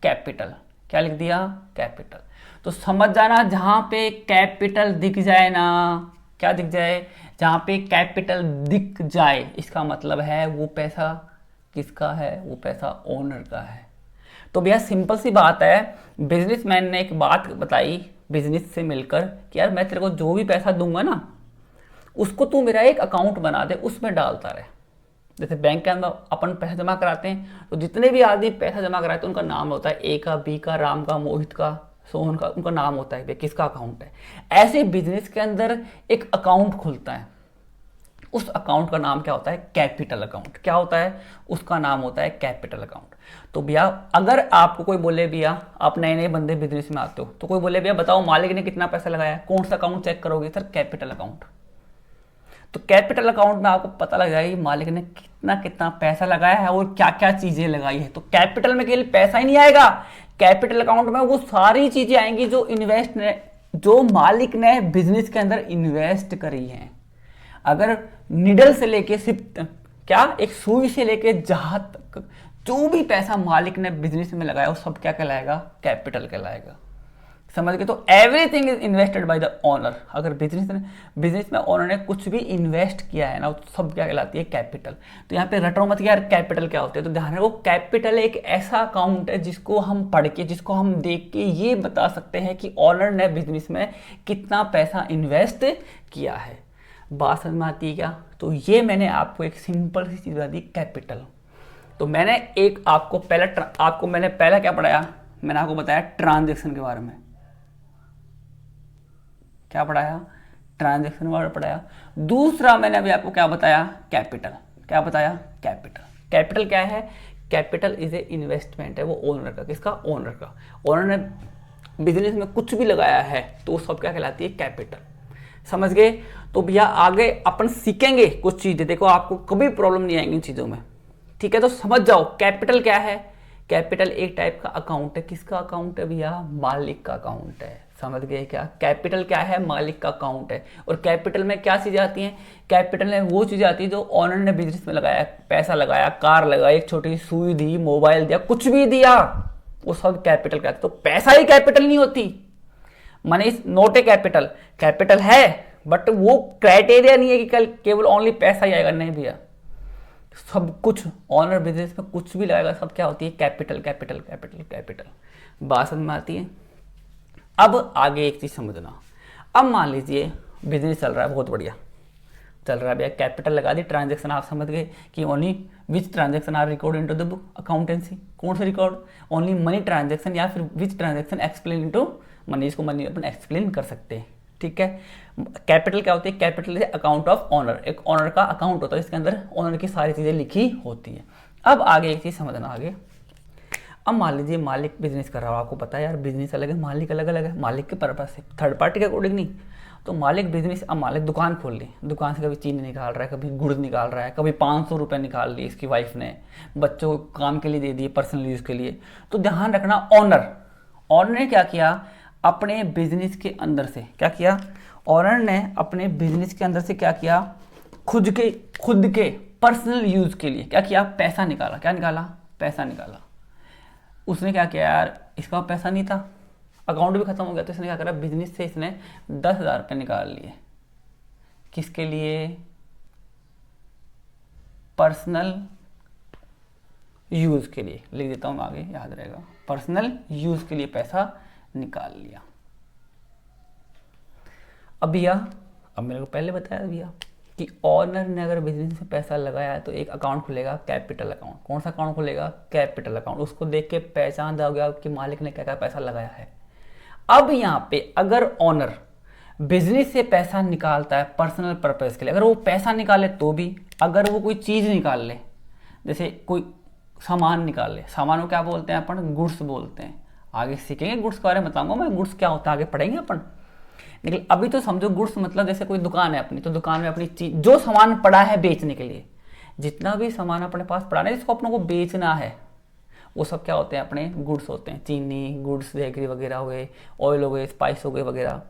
कैपिटल, क्या लिख दिया, कैपिटल, तो समझ जाना जहां पे कैपिटल दिख जाए ना, क्या दिख जाए, जहां पे कैपिटल दिख जाए, इसका मतलब है वो पैसा किसका है, वो पैसा ओनर का है। तो भैया सिंपल सी बात है, बिजनेसमैन ने एक बात बताई बिजनेस से मिलकर कि यार मैं तेरे को जो भी पैसा दूंगा ना, उसको तू मेरा एक अकाउंट बना दे, उसमें डालता रहे। जैसे बैंक के अंदर अपन पैसा जमा कराते हैं, तो जितने भी आदमी पैसा जमा कराते हैं उनका नाम होता है, ए का, बी का, राम का, मोहित का, सोहन का, उनका नाम होता है किसका अकाउंट है। ऐसे बिजनेस के अंदर एक अकाउंट खुलता है, उस अकाउंट का नाम क्या होता है, कैपिटल अकाउंट। क्या होता है, उसका नाम होता है कैपिटल अकाउंट। तो भैया अगर आपको कोई बोले भैया, आप नए नए बंदे बिजनेस में आते हो, तो कोई बोले भैया बताओ मालिक ने कितना पैसा लगाया, कौन सा अकाउंट चेक करोगे, सर कैपिटल अकाउंट। तो कैपिटल अकाउंट में आपको पता लग जाएगा मालिक ने कितना कितना पैसा लगाया है और क्या क्या चीजें लगाई है। तो कैपिटल में केवल पैसा ही नहीं आएगा, कैपिटल अकाउंट में वो सारी चीजें आएंगी जो मालिक ने बिजनेस के अंदर इन्वेस्ट करी है। अगर निडल से लेके सिर्फ क्या एक सुई से लेके जहां तक जो भी पैसा मालिक ने बिजनेस में लगाया वो सब क्या कहलाएगा, कैपिटल कहलाएगा। समझ गए। तो everything is invested by the owner. अगर बिजनेस में ओनर ने कुछ भी इन्वेस्ट किया है ना, तो सब क्या कहलाती है, कैपिटल। तो यहाँ पे रटो मत यार कैपिटल क्या होते है, तो ध्यान रखो कैपिटल एक ऐसा अकाउंट है जिसको हम पढ़ के, जिसको हम देख के ये बता सकते हैं कि ओनर ने बिजनेस में कितना पैसा इन्वेस्ट किया है। बात समझ में आती है क्या। तो ये मैंने आपको एक सिंपल सी चीज बता दी, कैपिटल। तो मैंने एक आपको मैंने पहला क्या पढ़ाया, मैंने आपको बताया ट्रांजेक्शन के बारे में। क्या पढ़ाया, ट्रांजेक्शन वाला पढ़ाया। दूसरा मैंने अभी आपको क्या बताया, कैपिटल। क्या बताया, कैपिटल। कैपिटल क्या है, कैपिटल इज ए इन्वेस्टमेंट है, वो ओनर का, किसका, ओनर का। ओनर ने बिजनेस में कुछ भी लगाया है तो वो सब क्या कहलाती है, कैपिटल। समझ गए। तो भैया आगे अपन सीखेंगे कुछ चीजें, देखो आपको कभी प्रॉब्लम नहीं आएंगी इन चीजों में, ठीक है। तो समझ जाओ कैपिटल क्या है। कैपिटल एक टाइप का अकाउंट है, किसका अकाउंट है भैया, मालिक का अकाउंट है। समझ गए क्या, कैपिटल क्या है, मालिक का अकाउंट है। और कैपिटल में क्या चीजें आती हैं, कैपिटल में वो चीजें आती है जो ओनर ने बिजनेस में लगाया, पैसा लगाया, कार लगाई, एक छोटी सुई दी, मोबाइल दिया, कुछ भी दिया, वो सब कैपिटल कहते। तो पैसा ही कैपिटल नहीं होती, money is not a capital. Capital है बट वो क्राइटेरिया नहीं है कि कल केवल ओनली पैसा ही आएगा, नहीं भैया। सब कुछ ऑनर बिजनेस में कुछ भी लगाएगा, सब क्या होती है, कैपिटल कैपिटल कैपिटल कैपिटल। बात समझ में आती है। अब आगे एक चीज समझना। अब मान लीजिए बिजनेस चल रहा है, बहुत बढ़िया चल रहा है भैया, कैपिटल लगा दी, ट्रांजैक्शन आप समझ गए कि only which transaction are record into the book accountancy. कौन सा रिकॉर्ड, ओनली मनी ट्रांजैक्शन, या फिर which transaction explain into money, इसको मनी अपन एक्सप्लेन कर सकते हैं, ठीक है। कैपिटल क्या होती है, capital is account of owner, एक ऑनर का अकाउंट होता है इसके अंदर ऑनर की सारी चीजें लिखी होती है। अब आगे एक चीज समझना आगे। अब मान लीजिए मालिक बिजनेस कर रहा हो, आपको पता है यार बिजनेस अलग है, मालिक अलग अलग है, मालिक के पर्पज से, थर्ड पार्टी के अकॉर्डिंग नहीं। तो मालिक बिजनेस, अब मालिक दुकान खोल ली, दुकान से कभी चीनी निकाल रहा है, कभी गुड़ निकाल रहा है, कभी 500 रुपये निकाल ली इसकी वाइफ ने, बच्चों को काम के लिए दे दिए, पर्सनल यूज के लिए। तो ध्यान रखना ऑनर ने क्या किया, अपने बिजनेस के अंदर से क्या किया, ऑनर ने अपने बिजनेस के अंदर से क्या किया, खुद के पर्सनल यूज के लिए क्या किया, पैसा निकाला। क्या निकाला, पैसा निकाला। उसने क्या किया यार, इसका पैसा नहीं था, अकाउंट भी खत्म हो गया, तो इसने क्या करा, बिजनेस से इसने 10,000 रुपये निकाल लिए। किसके लिए? पर्सनल यूज के लिए। लिख देता हूँ आगे, याद रहेगा। पर्सनल यूज के लिए पैसा निकाल लिया। अब भैया, अब मेरे को पहले बताया भैया कि ऑनर ने अगर बिजनेस में पैसा लगाया है तो एक अकाउंट खुलेगा, कैपिटल अकाउंट। कौन सा अकाउंट खुलेगा? Capital account. उसको देख के पहचान दोगे कि मालिक ने क्या क्या पैसा लगाया है। अब यहाँ पे अगर ऑनर बिजनेस से पैसा निकालता है पर्सनल पर्पज के लिए, अगर वो पैसा निकाले तो भी, अगर वो कोई चीज़ निकाल ले, जैसे कोई सामान निकाल ले, सामान को क्या बोलते हैं अपन? गुड्स बोलते हैं। आगे सीखेंगे गुड्स के बारे में, बताऊंगा मैं गुड्स क्या होता है, आगे पढ़ेंगे अपन। लेकिन अभी तो समझो गुड्स मतलब जैसे कोई दुकान है अपनी, तो दुकान में अपनी चीज, जो सामान पड़ा है बेचने के लिए, जितना भी सामान अपने पास पड़ा है जिसको अपनों को बेचना है, वो सब क्या होते हैं? अपने गुड्स होते हैं। चीनी गुड्स, बेकरी वगैरह हो गए, ऑयल हो गए, स्पाइस हो गए वगैरह,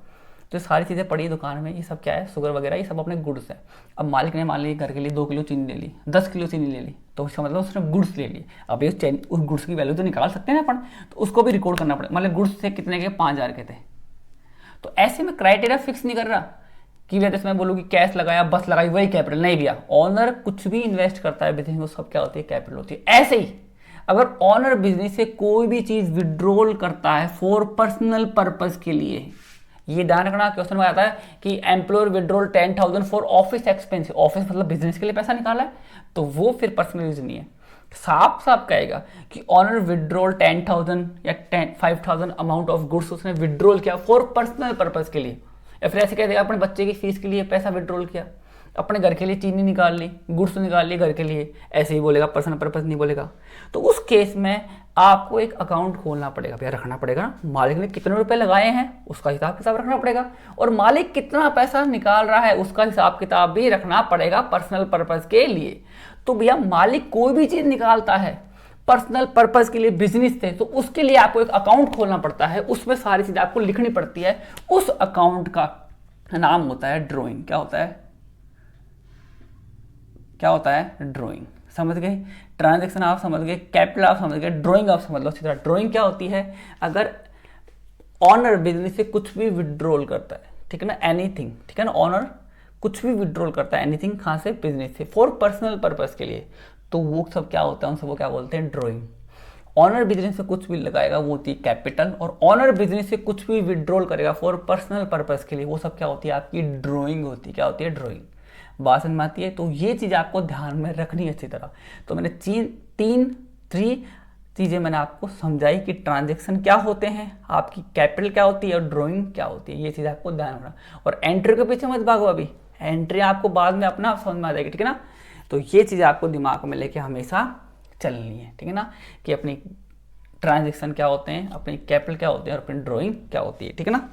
तो सारी चीज़ें पड़ी दुकान में, ये सब क्या है? शुगर वगैरह, ये सब अपने गुड्स है। अब मालिक ने मान ली घर के लिए 2 किलो चीनी ले ली, 10 किलो चीनी ले ली, तो उसका मतलब उसने गुड्स ले लिए। अब ये उस गुड्स की वैल्यू तो निकाल सकते हैं ना अपन, तो उसको भी रिकॉर्ड करना पड़ेगा। मतलब गुड्स से कितने के? 5,000 के थे। तो ऐसे में क्राइटेरिया फिक्स नहीं कर रहा कि जैसे मैं बोलूँ कि कैश लगाया, बस लगाई, वही कैपिटल। नहीं भैया, ऑनर कुछ भी इन्वेस्ट करता है बिजनेस में, सब क्या होती है? कैपिटल होती है। ऐसे ही अगर ऑनर बिजनेस से कोई भी चीज विड्रॉल करता है फॉर पर्सनल पर्पज के लिए, ये ध्यान रखना, क्वेश्चन में आता है कि employer withdrawal 10,000 for office expense. Office मतलब बिजनेस के लिए पैसा निकाला है, तो वो फिर पर्सनल यूज नहीं है। साफ साफ कहेगा कि ऑनर विड्रॉल 10,000 या 5,000 अमाउंट ऑफ गुड्स उसने विड्रॉल किया फॉर पर्सनल पर्पज के लिए। या फिर ऐसे कह देगा अपने बच्चे की फीस के लिए पैसा विड्रॉल किया, अपने घर के लिए चीनी निकाल ली, गुड्स निकाल ली घर के लिए, ऐसे ही बोलेगा, पर्सनल पर्पज नहीं बोलेगा। तो उस केस में आपको एक अकाउंट खोलना पड़ेगा भैया, रखना पड़ेगा ना। मालिक ने कितने रुपए लगाए हैं उसका हिसाब किताब रखना पड़ेगा, और मालिक कितना पैसा निकाल रहा है उसका हिसाब किताब भी रखना पड़ेगा पर्सनल पर्पज के लिए। तो भैया मालिक कोई भी चीज निकालता है पर्सनल पर्पज के लिए बिजनेस से, तो उसके लिए आपको एक अकाउंट खोलना पड़ता है, उसमें सारी चीजें आपको लिखनी पड़ती है। उस अकाउंट का नाम होता है ड्रॉइंग। क्या होता है? क्या होता है? ड्रॉइंग। समझ गए? ट्रांजैक्शन आप समझ गए, कैपिटल आप समझ गए, ड्रॉइंग आप समझ लो अच्छी तरह। ड्रॉइंग क्या होती है? अगर ऑनर बिजनेस से कुछ भी विड्रॉल करता है, ठीक है ना, एनीथिंग, ठीक है ना, ऑनर कुछ भी विड्रॉल करता है एनीथिंग, कहाँ से? बिजनेस से, फॉर पर्सनल पर्पज के लिए, तो वो सब क्या होता है? उन सबको क्या बोलते हैं? ड्रॉइंग। ऑनर बिजनेस से कुछ भी लगाएगा वो होती है कैपिटल, और ऑनर बिजनेस से कुछ भी विड्रॉल करेगा फॉर पर्सनल पर्पज के लिए, वो सब क्या होती है? आपकी ड्रॉइंग होती है। क्या होती है? ड्रॉइंग। बात समझ में आती है? तो ये चीज़ आपको ध्यान में रखनी है अच्छी तरह। तो मैंने थ्री चीज़ें मैंने आपको समझाई कि ट्रांजैक्शन क्या होते हैं, आपकी कैपिटल क्या होती है, और ड्राइंग क्या होती है। ये चीज़ आपको ध्यान रखना। और एंट्री के पीछे मत भागो, अभी एंट्री आपको बाद में अपना समझ में आ जाएगी, ठीक है ना। तो ये चीज़ आपको दिमाग में लेके हमेशा चलनी है, ठीक है ना, कि अपनी ट्रांजैक्शन क्या होते हैं, अपनी कैपिटल क्या होते हैं, और अपनी ड्राइंग क्या होती है, ठीक है ना।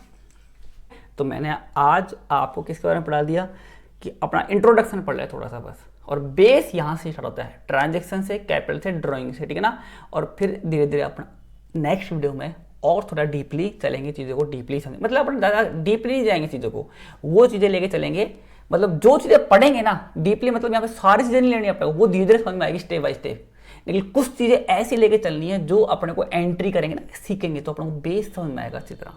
तो मैंने आज आपको किसके बारे में पढ़ा दिया कि अपना इंट्रोडक्शन पढ़ लिया थोड़ा सा बस, और बेस यहाँ से स्टार्ट होता है, ट्रांजैक्शन से, कैपिटल से, ड्राइंग से, ठीक है ना। और फिर धीरे धीरे अपना नेक्स्ट वीडियो में और थोड़ा डीपली चलेंगे, चीज़ों को डीपली समझ, मतलब अपन ज़्यादा डीपली नहीं जाएंगे चीज़ों को, वो चीज़ें लेके चलेंगे। मतलब जो चीज़ें पढ़ेंगे ना डीपली, मतलब यहाँ पे सारी चीज़ें नहीं लेनी आपको, वो धीरे धीरे समझ में आएगी स्टेप बाय स्टेप। लेकिन कुछ चीज़ें ऐसी लेके चलनी है जो अपने को एंट्री करेंगे ना, सीखेंगे, तो अपने को बेस समझ में आएगा अच्छी तरह।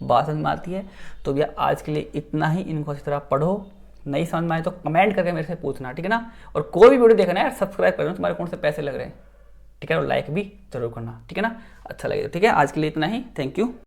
बात समझ में आती है? तो भैया आज के लिए इतना ही, इनको अच्छी तरह पढ़ो। नहीं समझ में आए तो कमेंट करके मेरे से पूछना, ठीक है ना। और कोई भी वीडियो देखना है यार, सब्सक्राइब करना, तुम्हारे कौन से पैसे लग रहे हैं, ठीक है, और लाइक भी जरूर करना, ठीक है ना, अच्छा लगेगा। ठीक है, आज के लिए इतना ही, थैंक यू।